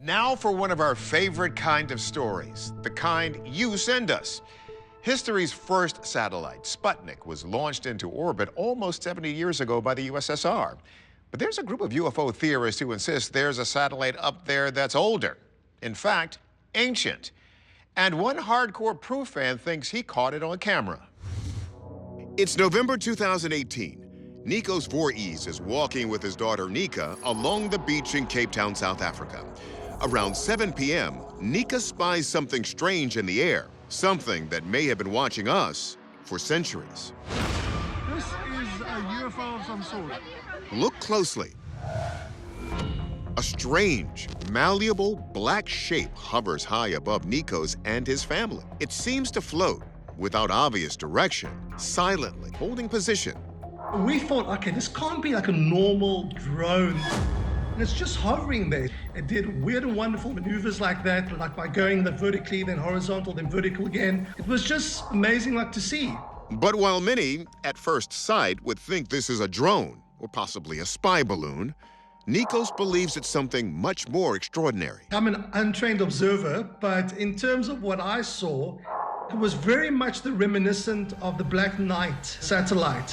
Now for one of our favorite kind of stories, the kind you send us. History's first satellite, Sputnik, was launched into orbit almost 70 years ago by the USSR. But there's a group of UFO theorists who insist there's a satellite up there that's older. In fact, ancient. And one hardcore proof fan thinks he caught it on camera. It's November 2018. Nikos Voorhees is walking with his daughter Nika along the beach in Cape Town, South Africa. Around 7 p.m., Nika spies something strange in the air, something that may have been watching us for centuries. This is a UFO of some sort. Look closely. A strange, malleable black shape hovers high above Nikos and his family. It seems to float without obvious direction, silently holding position. We thought, okay, this can't be like a normal drone. And it's just hovering there. It did weird and wonderful maneuvers like that, like by going vertically, then horizontal, then vertical again. It was just amazing to see. But while many, at first sight, would think this is a drone or possibly a spy balloon, Nikos believes it's something much more extraordinary. I'm an untrained observer, but in terms of what I saw, it was very much the reminiscent of the Black Knight satellite.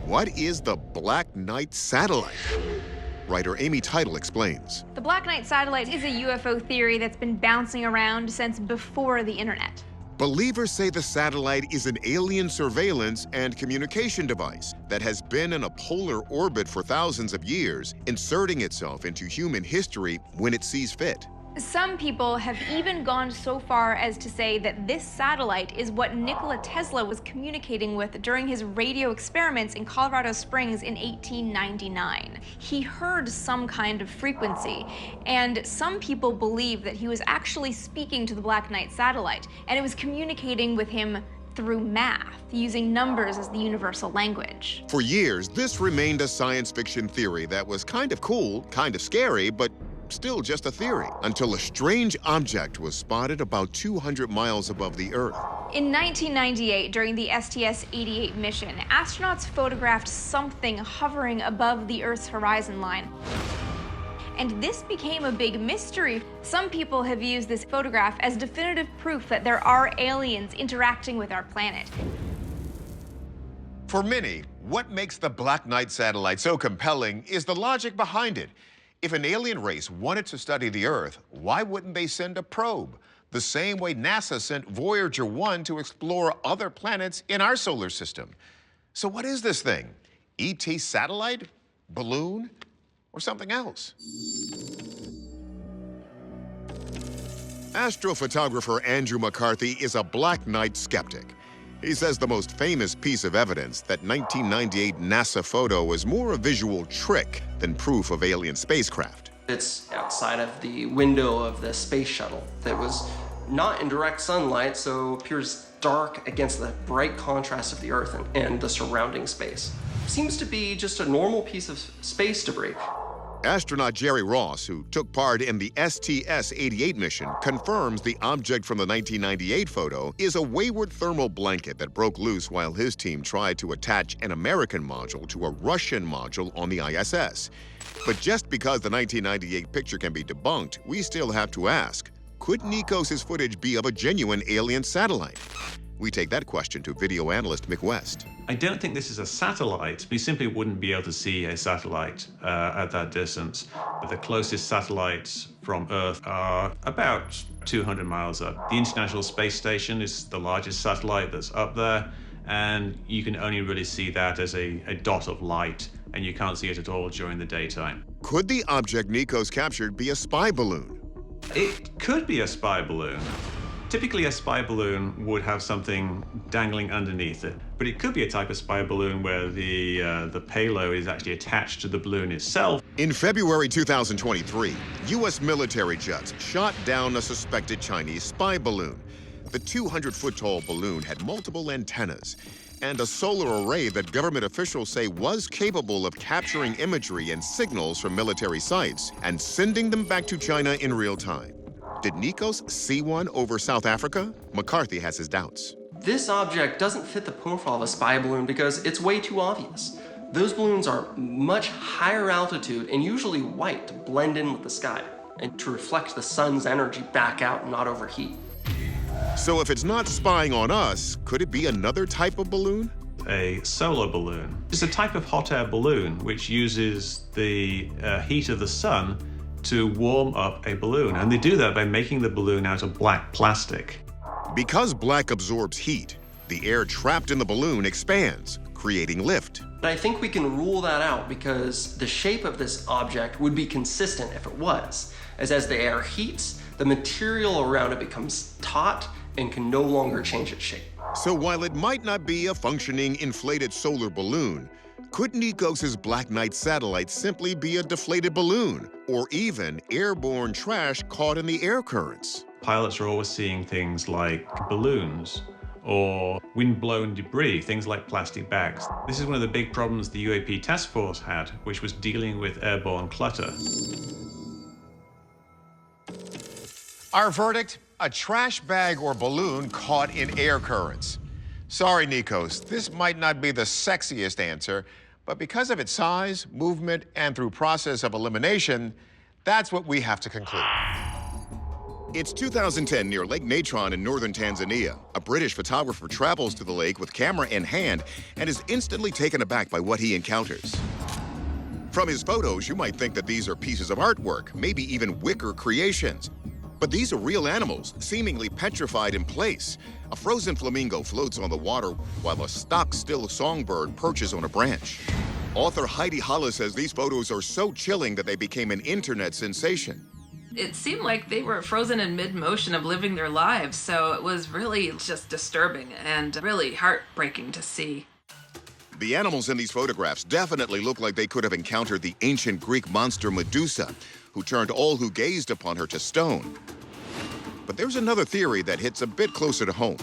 What is the Black Knight satellite? Writer Amy Title explains. The Black Knight satellite is a UFO theory that's been bouncing around since before the internet. Believers say the satellite is an alien surveillance and communication device that has been in a polar orbit for thousands of years, inserting itself into human history when it sees fit. Some people have even gone so far as to say that this satellite is what Nikola Tesla was communicating with during his radio experiments in Colorado Springs in 1899. He heard some kind of frequency, and some people believe that he was actually speaking to the Black Knight satellite, and it was communicating with him through math, using numbers as the universal language. For years, this remained a science fiction theory that was kind of cool, kind of scary, but still just a theory, until a strange object was spotted about 200 miles above the Earth. In 1998, during the STS-88 mission, astronauts photographed something hovering above the Earth's horizon line. And this became a big mystery. Some people have used this photograph as definitive proof that there are aliens interacting with our planet. For many, what makes the Black Knight satellite so compelling is the logic behind it. If an alien race wanted to study the Earth, why wouldn't they send a probe? The same way NASA sent Voyager 1 to explore other planets in our solar system. So what is this thing? ET satellite? Balloon? Or something else? Astrophotographer Andrew McCarthy is a Black Knight skeptic. He says the most famous piece of evidence, that 1998 NASA photo, was more a visual trick than proof of alien spacecraft. It's outside of the window of the space shuttle that was not in direct sunlight, so appears dark against the bright contrast of the Earth and the surrounding space. Seems to be just a normal piece of space debris. Astronaut Jerry Ross, who took part in the STS-88 mission, confirms the object from the 1998 photo is a wayward thermal blanket that broke loose while his team tried to attach an American module to a Russian module on the ISS. But just because the 1998 picture can be debunked, we still have to ask, could Nikos' footage be of a genuine alien satellite? We take that question to video analyst Mick West. I don't think this is a satellite. We simply wouldn't be able to see a satellite at that distance. But the closest satellites from Earth are about 200 miles up. The International Space Station is the largest satellite that's up there, and you can only really see that as a dot of light, and you can't see it at all during the daytime. Could the object Nikos captured be a spy balloon? It could be a spy balloon. Typically, a spy balloon would have something dangling underneath it, but it could be a type of spy balloon where the payload is actually attached to the balloon itself. In February 2023, U.S. military jets shot down a suspected Chinese spy balloon. The 200-foot-tall balloon had multiple antennas and a solar array that government officials say was capable of capturing imagery and signals from military sites and sending them back to China in real time. Did Nikos see one over South Africa? McCarthy has his doubts. This object doesn't fit the profile of a spy balloon because it's way too obvious. Those balloons are much higher altitude and usually white to blend in with the sky. and to reflect the sun's energy back out and not overheat. So if it's not spying on us, could it be another type of balloon? A solar balloon. It's a type of hot air balloon which uses the heat of the sun to warm up a balloon. And they do that by making the balloon out of black plastic. Because black absorbs heat, the air trapped in the balloon expands, creating lift. But I think we can rule that out because the shape of this object would be consistent if it was, as the air heats, the material around it becomes taut and can no longer change its shape. So while it might not be a functioning inflated solar balloon, could Nikos' Black Knight satellite simply be a deflated balloon, or even airborne trash caught in the air currents? Pilots are always seeing things like balloons or wind-blown debris, things like plastic bags. This is one of the big problems the UAP task force had, which was dealing with airborne clutter. Our verdict, a trash bag or balloon caught in air currents. Sorry, Nikos, this might not be the sexiest answer, but because of its size, movement, and through process of elimination, that's what we have to conclude. It's 2010 near Lake Natron in northern Tanzania. A British photographer travels to the lake with camera in hand and is instantly taken aback by what he encounters. From his photos, you might think that these are pieces of artwork, maybe even wicker creations. But these are real animals, seemingly petrified in place. A frozen flamingo floats on the water while a stock-still songbird perches on a branch. Author Heidi Halle says these photos are so chilling that they became an internet sensation. It seemed like they were frozen in mid-motion of living their lives, so it was really just disturbing and really heartbreaking to see. The animals in these photographs definitely look like they could have encountered the ancient Greek monster Medusa, who turned all who gazed upon her to stone. But there's another theory that hits a bit closer to home.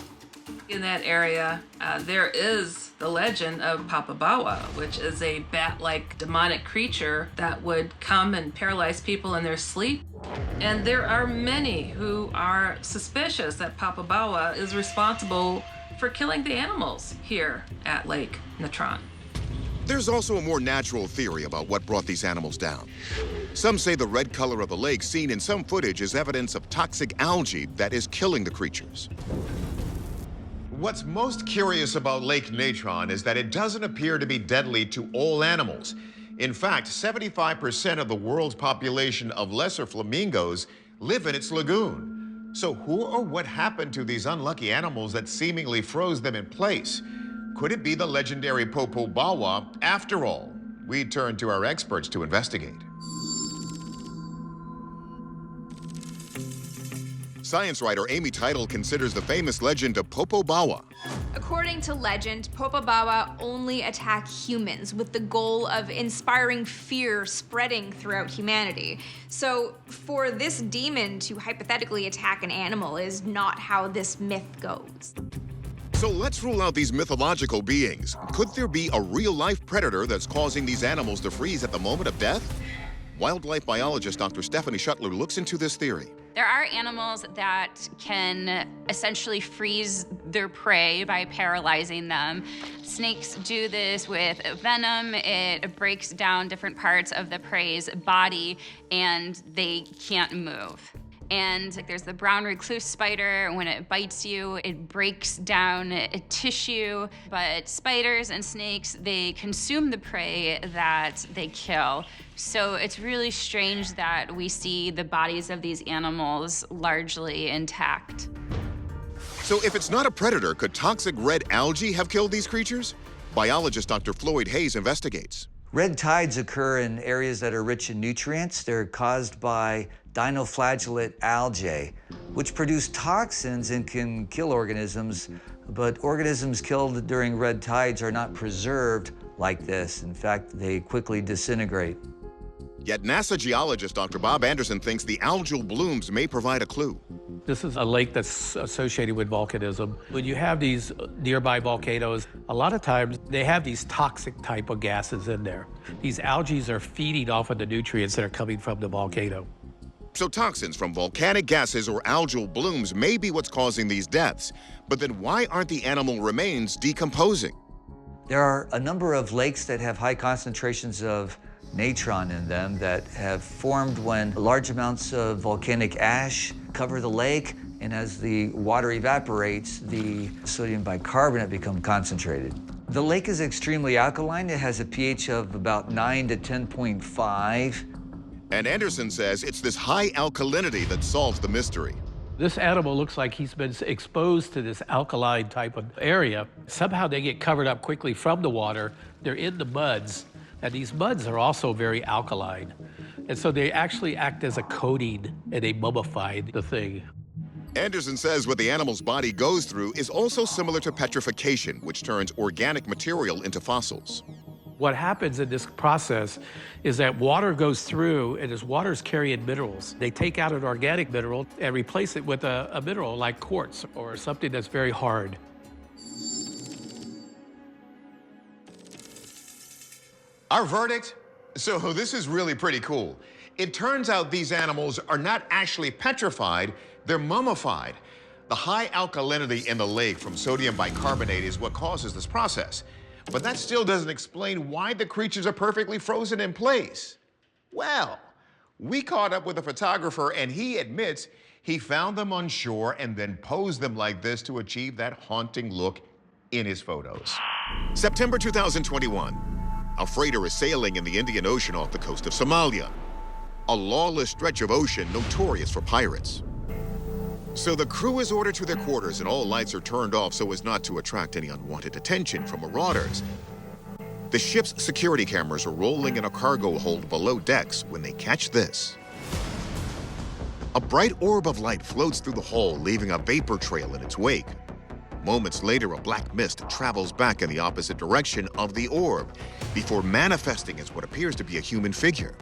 In that area, there is the legend of Papa Bawa, which is a bat-like demonic creature that would come and paralyze people in their sleep. And there are many who are suspicious that Papa Bawa is responsible for killing the animals here at Lake Natron. There's also a more natural theory about what brought these animals down. Some say the red color of the lake seen in some footage is evidence of toxic algae that is killing the creatures. What's most curious about Lake Natron is that it doesn't appear to be deadly to all animals. In fact, 75% of the world's population of lesser flamingos live in its lagoon. So who or what happened to these unlucky animals that seemingly froze them in place? Could it be the legendary Popo Bawa after all? We turn to our experts to investigate. Science writer Amy Teitel considers the famous legend of Popo Bawa. According to legend, Popo Bawa only attack humans with the goal of inspiring fear spreading throughout humanity. So for this demon to hypothetically attack an animal is not how this myth goes. So let's rule out these mythological beings. Could there be a real-life predator that's causing these animals to freeze at the moment of death? Wildlife biologist Dr. Stephanie Schuttler looks into this theory. There are animals that can essentially freeze their prey by paralyzing them. Snakes do this with venom. It breaks down different parts of the prey's body and they can't move. And there's the brown recluse spider. When it bites you, it breaks down tissue. But spiders and snakes, they consume the prey that they kill. So it's really strange that we see the bodies of these animals largely intact. So if it's not a predator, could toxic red algae have killed these creatures? Biologist Dr. Floyd Hayes investigates. Red tides occur in areas that are rich in nutrients. They're caused by dinoflagellate algae, which produce toxins and can kill organisms, but organisms killed during red tides are not preserved like this. In fact, they quickly disintegrate. Yet NASA geologist Dr. Bob Anderson thinks the algal blooms may provide a clue. This is a lake that's associated with volcanism. When you have these nearby volcanoes, a lot of times they have these toxic type of gases in there. These algae are feeding off of the nutrients that are coming from the volcano. So toxins from volcanic gases or algal blooms may be what's causing these deaths. But then why aren't the animal remains decomposing? There are a number of lakes that have high concentrations of natron in them that have formed when large amounts of volcanic ash cover the lake, and as the water evaporates, the sodium bicarbonate becomes concentrated. The lake is extremely alkaline. It has a pH of about 9 to 10.5. And Anderson says it's this high alkalinity that solves the mystery. This animal looks like he's been exposed to this alkaline type of area. Somehow they get covered up quickly from the water. They're in the muds, and these muds are also very alkaline. And so they actually act as a coating, and they mummify the thing. Anderson says what the animal's body goes through is also similar to petrification, which turns organic material into fossils. What happens in this process is that water goes through, and as water's carrying minerals, they take out an organic mineral and replace it with a mineral like quartz or something that's very hard. Our verdict? So this is really pretty cool. It turns out these animals are not actually petrified, they're mummified. The high alkalinity in the lake from sodium bicarbonate is what causes this process. But that still doesn't explain why the creatures are perfectly frozen in place. Well, we caught up with a photographer, and he admits he found them on shore and then posed them like this to achieve that haunting look in his photos. September 2021. A freighter is sailing in the Indian Ocean off the coast of Somalia, a lawless stretch of ocean notorious for pirates. So the crew is ordered to their quarters and all lights are turned off so as not to attract any unwanted attention from marauders. The ship's security cameras are rolling in a cargo hold below decks when they catch this. A bright orb of light floats through the hull, leaving a vapor trail in its wake. Moments later, a black mist travels back in the opposite direction of the orb before manifesting as what appears to be a human figure.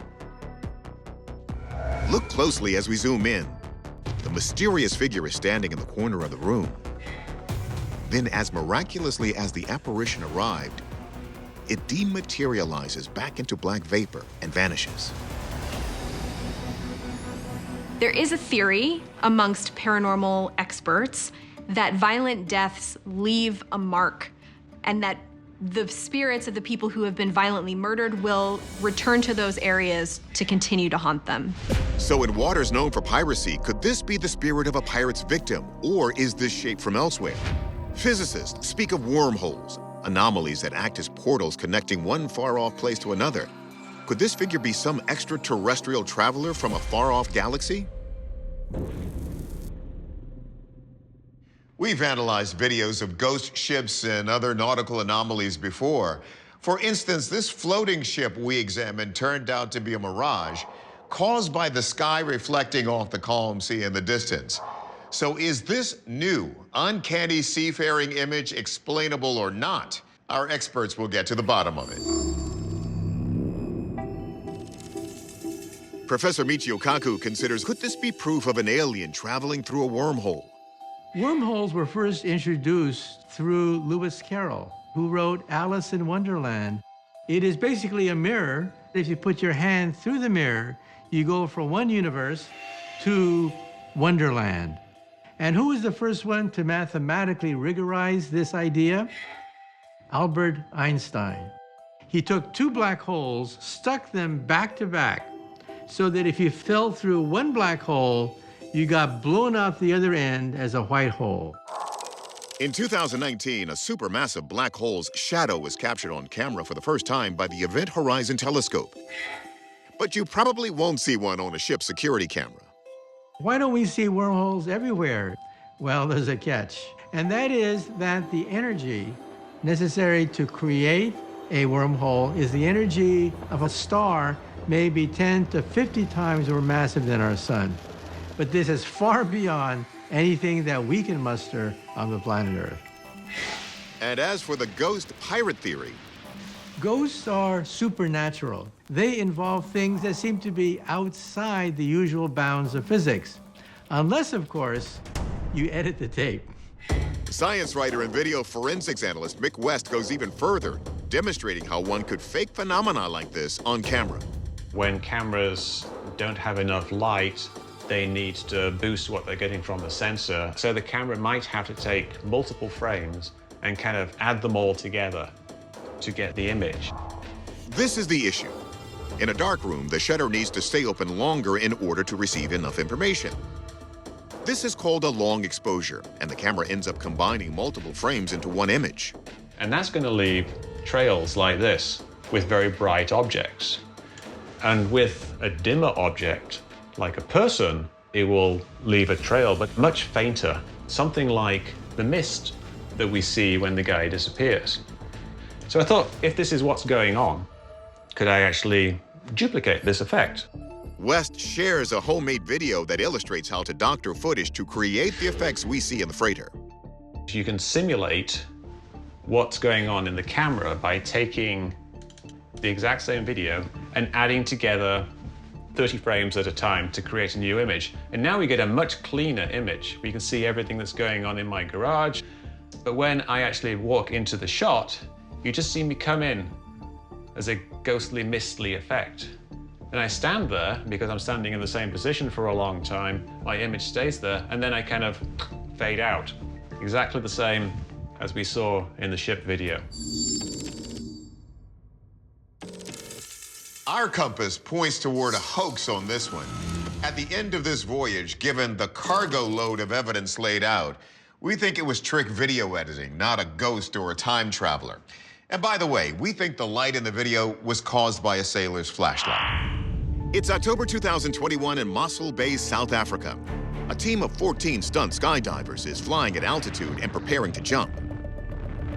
Look closely as we zoom in. The mysterious figure is standing in the corner of the room. Then, as miraculously as the apparition arrived, it dematerializes back into black vapor and vanishes. There is a theory amongst paranormal experts that violent deaths leave a mark, and that the spirits of the people who have been violently murdered will return to those areas to continue to haunt them. So in waters known for piracy, could this be the spirit of a pirate's victim, or is this shape from elsewhere? Physicists speak of wormholes, anomalies that act as portals connecting one far-off place to another. Could this figure be some extraterrestrial traveler from a far-off galaxy? We've analyzed videos of ghost ships and other nautical anomalies before. For instance, this floating ship we examined turned out to be a mirage caused by the sky reflecting off the calm sea in the distance. So is this new, uncanny seafaring image explainable or not? Our experts will get to the bottom of it. Professor Michio Kaku considers, could this be proof of an alien traveling through a wormhole? Wormholes were first introduced through Lewis Carroll, who wrote Alice in Wonderland. It is basically a mirror. If you put your hand through the mirror, you go from one universe to Wonderland. And who was the first one to mathematically rigorize this idea? Albert Einstein. He took two black holes, stuck them back to back, so that if you fell through one black hole, you got blown out the other end as a white hole. In 2019, a supermassive black hole's shadow was captured on camera for the first time by the Event Horizon telescope. But you probably won't see one on a ship's security camera. Why don't we see wormholes everywhere? Well, there's a catch. And that is that the energy necessary to create a wormhole is the energy of a star maybe 10 to 50 times more massive than our sun. But this is far beyond anything that we can muster on the planet Earth. And as for the ghost pirate theory, ghosts are supernatural. They involve things that seem to be outside the usual bounds of physics. Unless, of course, you edit the tape. Science writer and video forensics analyst Mick West goes even further, demonstrating how one could fake phenomena like this on camera. When cameras don't have enough light, they need to boost what they're getting from the sensor. So the camera might have to take multiple frames and kind of add them all together to get the image. This is the issue. In a dark room, the shutter needs to stay open longer in order to receive enough information. This is called a long exposure, and the camera ends up combining multiple frames into one image. And that's going to leave trails like this with very bright objects. And with a dimmer object, like a person, it will leave a trail, but much fainter, something like the mist that we see when the guy disappears. So I thought, if this is what's going on, could I actually duplicate this effect? West shares a homemade video that illustrates how to doctor footage to create the effects we see in the freighter. You can simulate what's going on in the camera by taking the exact same video and adding together 30 frames at a time to create a new image. And now we get a much cleaner image. We can see everything that's going on in my garage. But when I actually walk into the shot, you just see me come in as a ghostly, mistly effect. And I stand there, because I'm standing in the same position for a long time, my image stays there, and then I kind of fade out. Exactly the same as we saw in the ship video. Our compass points toward a hoax on this one. At the end of this voyage, given the cargo load of evidence laid out, we think it was trick video editing, not a ghost or a time traveler. And by the way, we think the light in the video was caused by a sailor's flashlight. It's October 2021 in Mossel Bay, South Africa. A team of 14 stunt skydivers is flying at altitude and preparing to jump.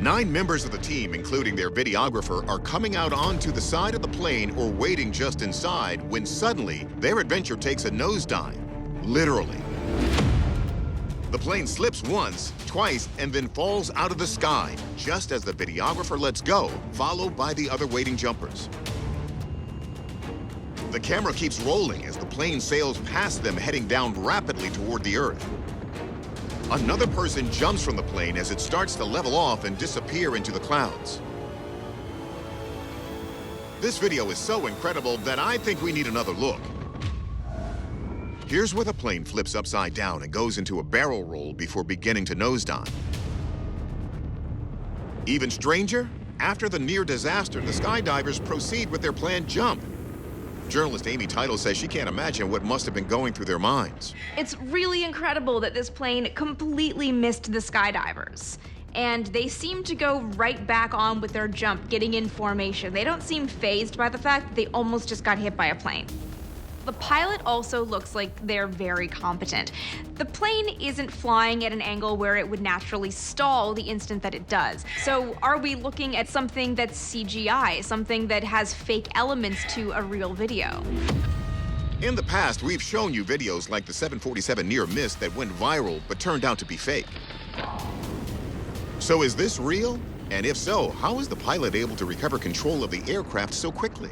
9 members of the team, including their videographer, are coming out onto the side of the plane or waiting just inside when suddenly their adventure takes a nosedive, literally. The plane slips once, twice, and then falls out of the sky, just as the videographer lets go, followed by the other waiting jumpers. The camera keeps rolling as the plane sails past them, heading down rapidly toward the Earth. Another person jumps from the plane as it starts to level off and disappear into the clouds. This video is so incredible that I think we need another look. Here's where the plane flips upside down and goes into a barrel roll before beginning to nosedive. Even stranger, after the near disaster, the skydivers proceed with their planned jump. Journalist Amy Title says she can't imagine what must have been going through their minds. It's really incredible that this plane completely missed the skydivers. And they seem to go right back on with their jump, getting in formation. They don't seem fazed by the fact that they almost just got hit by a plane. The pilot also looks like they're very competent. The plane isn't flying at an angle where it would naturally stall the instant that it does. So are we looking at something that's CGI, something that has fake elements to a real video? In the past, we've shown you videos like the 747 near miss that went viral but turned out to be fake. So is this real? And if so, how is the pilot able to recover control of the aircraft so quickly?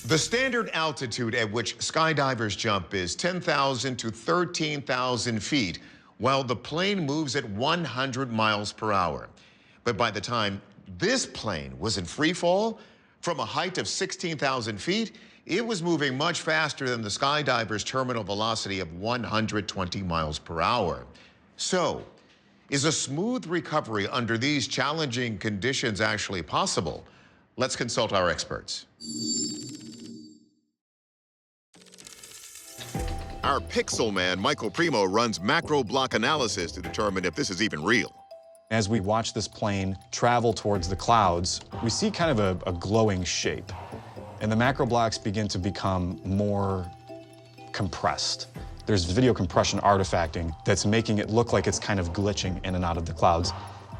The standard altitude at which skydivers jump is 10,000 to 13,000 feet, while the plane moves at 100 miles per hour. But by the time this plane was in free fall, from a height of 16,000 feet, it was moving much faster than the skydivers' terminal velocity of 120 miles per hour. So, is a smooth recovery under these challenging conditions actually possible? Let's consult our experts. Our pixel man, Michael Primo, runs macro block analysis to determine if this is even real. As we watch this plane travel towards the clouds, we see kind of a glowing shape. And the macro blocks begin to become more compressed. There's video compression artifacting that's making it look like it's kind of glitching in and out of the clouds.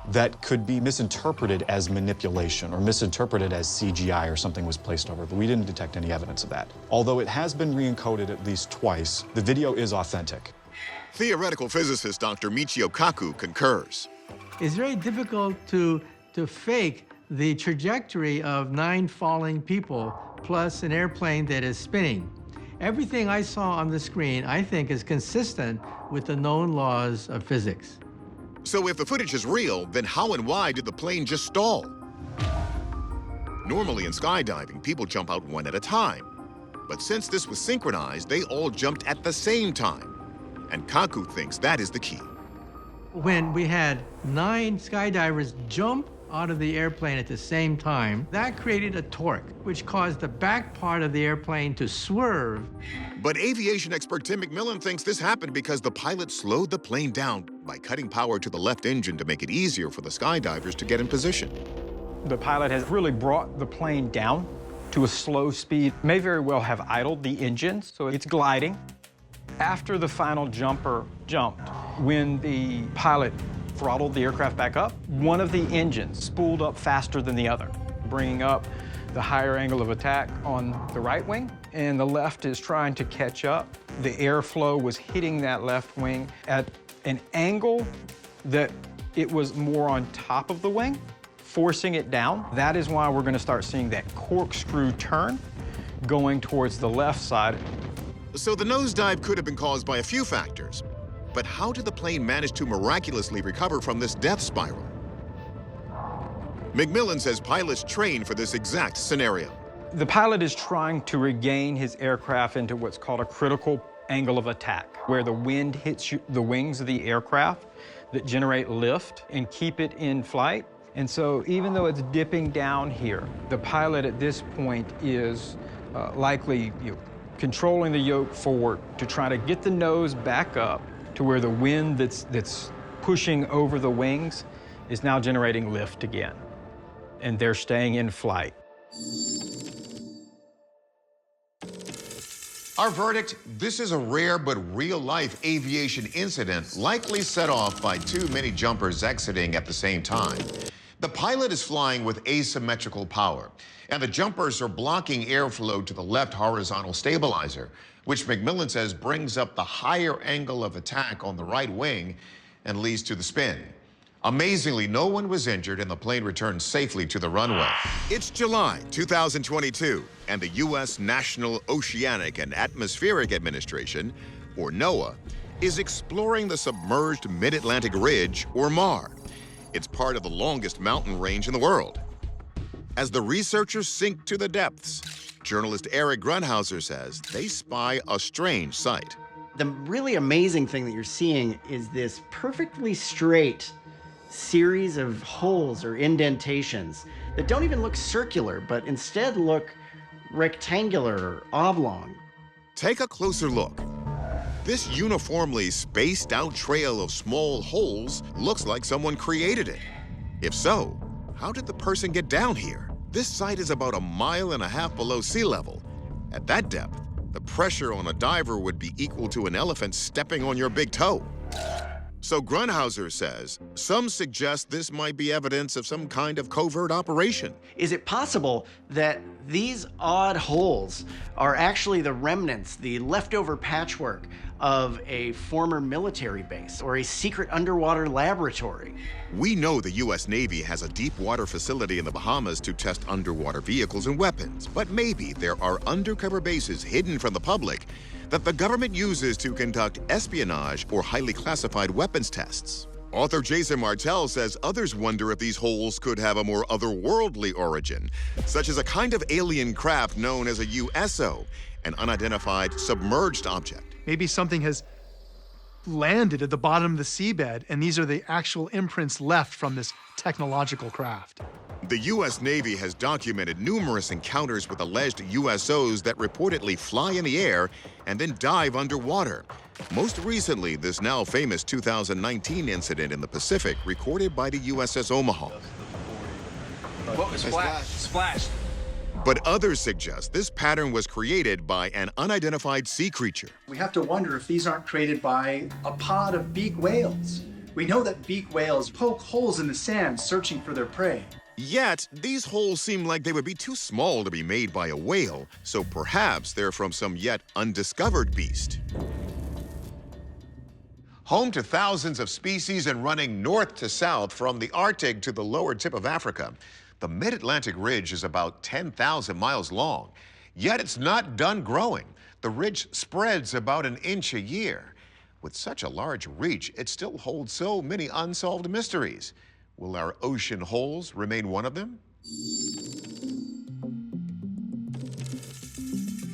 That could be misinterpreted as manipulation or misinterpreted as CGI or something was placed over, but we didn't detect any evidence of that. Although it has been re-encoded at least twice, the video is authentic. Theoretical physicist Dr. Michio Kaku concurs. It's very difficult to fake the trajectory of 9 falling people plus an airplane that is spinning. Everything I saw on the screen, I think, is consistent with the known laws of physics. So if the footage is real, then how and why did the plane just stall? Normally in skydiving, people jump out one at a time. But since this was synchronized, they all jumped at the same time. And Kaku thinks that is the key. When we had 9 skydivers jump out of the airplane at the same time. That created a torque, which caused the back part of the airplane to swerve. But aviation expert Tim McMillan thinks this happened because the pilot slowed the plane down by cutting power to the left engine to make it easier for the skydivers to get in position. The pilot has really brought the plane down to a slow speed. May very well have idled the engines, so it's gliding. After the final jumper jumped, when the pilot throttled the aircraft back up, one of the engines spooled up faster than the other, bringing up the higher angle of attack on the right wing, and the left is trying to catch up. The airflow was hitting that left wing at an angle that it was more on top of the wing, forcing it down. That is why we're going to start seeing that corkscrew turn going towards the left side. So the nosedive could have been caused by a few factors. But how did the plane manage to miraculously recover from this death spiral? McMillan says pilots train for this exact scenario. The pilot is trying to regain his aircraft into what's called a critical angle of attack, where the wind hits the wings of the aircraft that generate lift and keep it in flight. And so even though it's dipping down here, the pilot at this point is likely controlling the yoke forward to try to get the nose back up to where the wind that's pushing over the wings is now generating lift again. And they're staying in flight. Our verdict, this is a rare but real-life aviation incident likely set off by too many jumpers exiting at the same time. The pilot is flying with asymmetrical power, and the jumpers are blocking airflow to the left horizontal stabilizer, which McMillan says brings up the higher angle of attack on the right wing and leads to the spin. Amazingly, no one was injured and the plane returned safely to the runway. It's July 2022, and the U.S. National Oceanic and Atmospheric Administration, or NOAA, is exploring the submerged Mid-Atlantic Ridge, or MAR. It's part of the longest mountain range in the world. As the researchers sink to the depths, journalist Eric Grunhauser says they spy a strange sight. The really amazing thing that you're seeing is this perfectly straight series of holes or indentations that don't even look circular, but instead look rectangular or oblong. Take a closer look. This uniformly spaced out trail of small holes looks like someone created it. If so, how did the person get down here? This site is about 1.5 miles below sea level. At that depth, the pressure on a diver would be equal to an elephant stepping on your big toe. So Grunhauser says, some suggest this might be evidence of some kind of covert operation. Is it possible that these odd holes are actually the remnants, the leftover patchwork of a former military base or a secret underwater laboratory? We know the U.S. Navy has a deep water facility in the Bahamas to test underwater vehicles and weapons, but maybe there are undercover bases hidden from the public that the government uses to conduct espionage or highly classified weapons tests. Author Jason Martell says others wonder if these holes could have a more otherworldly origin, such as a kind of alien craft known as a USO, an unidentified submerged object. Maybe something has landed at the bottom of the seabed, and these are the actual imprints left from this technological craft. The U.S. Navy has documented numerous encounters with alleged USOs that reportedly fly in the air and then dive underwater. Most recently, this now famous 2019 incident in the Pacific recorded by the USS Omaha. What was splashed? But others suggest this pattern was created by an unidentified sea creature. We have to wonder if these aren't created by a pod of beak whales. We know that beak whales poke holes in the sand searching for their prey. Yet, these holes seem like they would be too small to be made by a whale, so perhaps they're from some yet undiscovered beast. Home to thousands of species and running north to south from the Arctic to the lower tip of Africa, the Mid-Atlantic Ridge is about 10,000 miles long. Yet it's not done growing. The ridge spreads about 1 inch a year. With such a large reach, it still holds so many unsolved mysteries. Will our ocean holes remain one of them?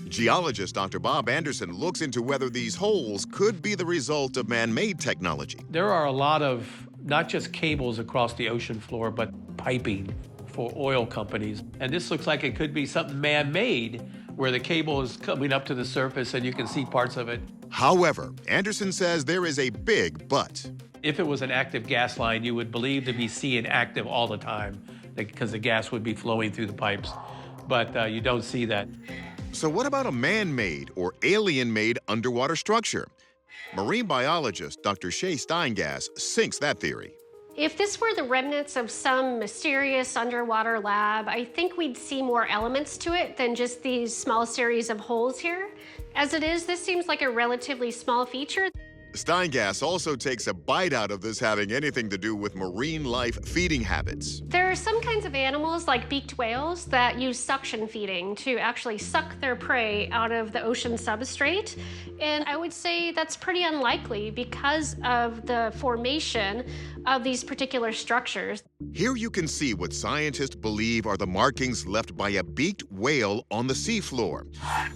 Geologist Dr. Bob Anderson looks into whether these holes could be the result of man-made technology. There are a lot of not just cables across the ocean floor, but piping for oil companies. And this looks like it could be something man-made, where the cable is coming up to the surface and you can see parts of it. However, Anderson says there is a big but. If it was an active gas line, you would believe to be seeing active all the time, because the gas would be flowing through the pipes. But you don't see that. So what about a man-made or alien-made underwater structure? Marine biologist Dr. Shay Steingass sinks that theory. If this were the remnants of some mysterious underwater lab, I think we'd see more elements to it than just these small series of holes here. As it is, this seems like a relatively small feature. Steingass also takes a bite out of this having anything to do with marine life feeding habits. There are some kinds of animals, like beaked whales, that use suction feeding to actually suck their prey out of the ocean substrate. And I would say that's pretty unlikely because of the formation of these particular structures. Here you can see what scientists believe are the markings left by a beaked whale on the seafloor.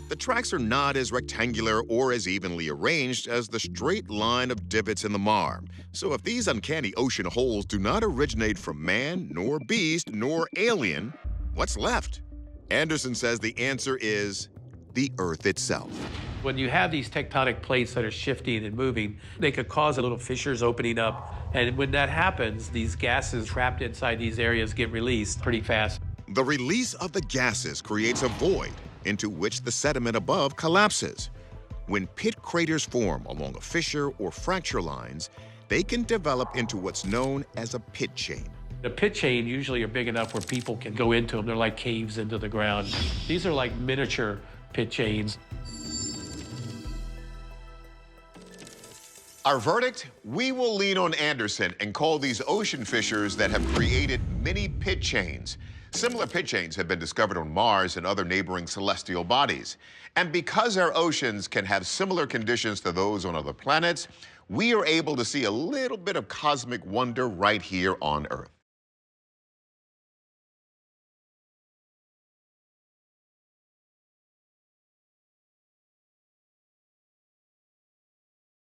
The tracks are not as rectangular or as evenly arranged as the straight line of divots in the mar. So if these uncanny ocean holes do not originate from man, nor beast, nor alien, what's left? Anderson says the answer is the Earth itself. When you have these tectonic plates that are shifting and moving, they could cause little fissures opening up. And when that happens, these gases trapped inside these areas get released pretty fast. The release of the gases creates a void into which the sediment above collapses. When pit craters form along a fissure or fracture lines, they can develop into what's known as a pit chain. The pit chain usually are big enough where people can go into them. They're like caves into the ground. These are like miniature pit chains. Our verdict? We will lean on Anderson and call these ocean fissures that have created mini pit chains. Similar pit chains have been discovered on Mars and other neighboring celestial bodies. And because our oceans can have similar conditions to those on other planets, we are able to see a little bit of cosmic wonder right here on Earth.